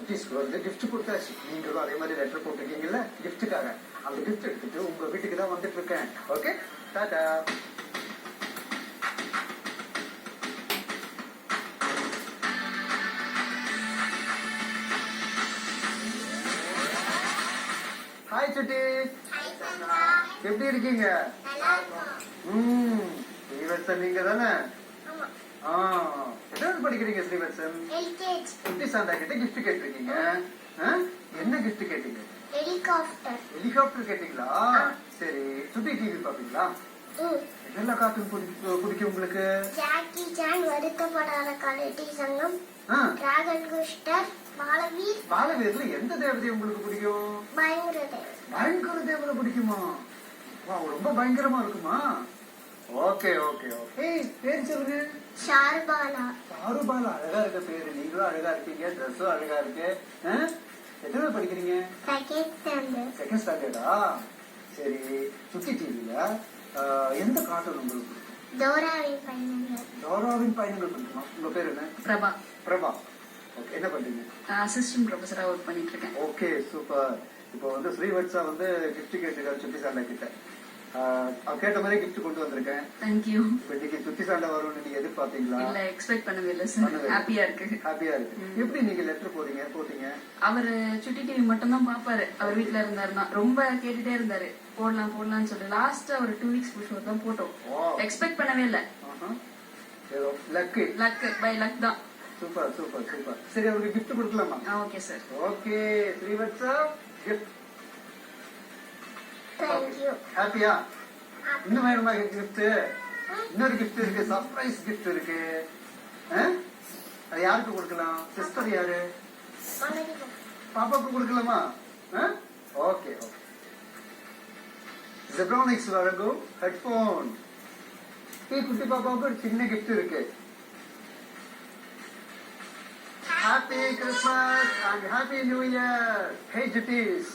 குட்டீஸ்க்கு வந்து கிஃப்ட் கொடுத்தாச்சு. நீங்களும் அதே மாதிரி லெட்டர் போட்டிருக்கீங்கல்ல கிஃப்ட்டுக்காக. அந்த கிஃப்ட் எடுத்துட்டு உங்க வீட்டுக்கு தான் வந்துட்டு இருக்கேன். ஓகே, டாடா. ஹாய் சுட்டி, எப்படி இருக்கீங்க? ஸ்ரீவத்சன் நீங்க தானே? எதாவது படிக்கிறீங்க ஸ்ரீவத்சன்? குட்டி சாண்டா கிட்ட கிஃப்ட் கேட்டிருக்கீங்க. என்ன கிஃப்ட் கேட்டீங்க? ஹெலிகாப்டர். ஹெலிகாப்டர் கேட்டீங்களா? சரி, சுட்டி டிவி பாப்பீங்களா? என்னெல்லாம் கார்ட்டூன் பிடிக்கும் உங்களுக்கு? ஜாக்கி சான், வருத்தப்படாத கலட்டி சங்கம், டிராகன் குஸ்டர், பாலவீர். பாலவீர்ல எந்த தேவதை உங்களுக்கு பிடிக்கும்? பயங்கர தேவதை. பயங்கர தேவதை பிடிக்குமா? ரொம்ப பயங்கரமா இருக்குமா? Okay okay okay. பேர் சொல்லுங்க. ஷாருபாலா. ஷாருபாலா, அழகா இருக்க பேரு. நீங்களும் அழகா இருக்கீங்க, ட்ரெஸ்ஸும் அழகா இருக்கு. எத்தனை படிக்கிறீங்க? செகண்ட் ஸ்டாண்டர்டா? சரி, சுட்டி டிவில எந்த கார்ட்டூன் உங்களுக்கு? டோராவின் பயணங்கள். டோராவின் பயணங்கள் பிடிக்குமா? உங்க பேர் என்ன? பிரபா. பிரபா. ஓகே, என்ன பண்றீங்க? அசிஸ்டன்ட் ப்ரொஃபஸரா ஒர்க் பண்ணிட்டு இருக்கேன். Okay, super. இப்போ வந்து ஸ்ரீவத்சா வந்து கிஃப்ட் கேட்டுருக்காரு சுட்டி சாண்டா கிட்ட. கேட்ட மாதிரி கிஃப்ட் கொண்டு வந்திருக்கேன். தேங்க்யூ. இப்போ இன்னைக்கு சுட்டி சாண்டா வரும்னு நீங்க எதிர்பார்த்தீங்களா? இல்ல, எக்ஸ்பெக்ட் பண்ணவே இல்ல சார். ஹாப்பியா இருக்கு. ஹாப்பியா இருக்கு. எப்படி நீங்க லெட்டர் போட்டீங்க? அவரு சுட்டி டிவி மட்டும் தான் பாப்பாரு. அவர் வீட்டுல இருந்தாருன்னா ரொம்ப கேட்டுட்டே இருந்தாரு, போடலாம்னு சொல்லி. லாஸ்ட் ஒரு 2 வீக்ஸ் பிஃபோர் தான் போட்டோம். எக்ஸ்பெக்ட் பண்ணவே இல்ல. லக் பை லக் தான். Super super super. சரி, அவருக்கு கிஃப்ட் கொடுக்கலாமா? Okay sir. Okay, Srivatsa gift. Thank you. ஹாப்பியா? இன்னும் வேணுமா கிஃப்ட்? இன்னொரு கிஃப்ட் இருக்கு, சர்ப்ரைஸ் கிஃப்ட் இருக்கு. அது யாருக்கு கொடுக்கலாம்? சிஸ்டர் யாரு? பாப்பாக்கு கொடுக்கலாமா? Okay okay. ஜெப்ரானிக்ஸ் வழங்கும் ஹெட்போன். குட்டி பாப்பாவுக்கு ஒரு சின்ன கிஃப்ட் இருக்கு. Happy Christmas and happy new year. Hey ஜுட்டீஸ்.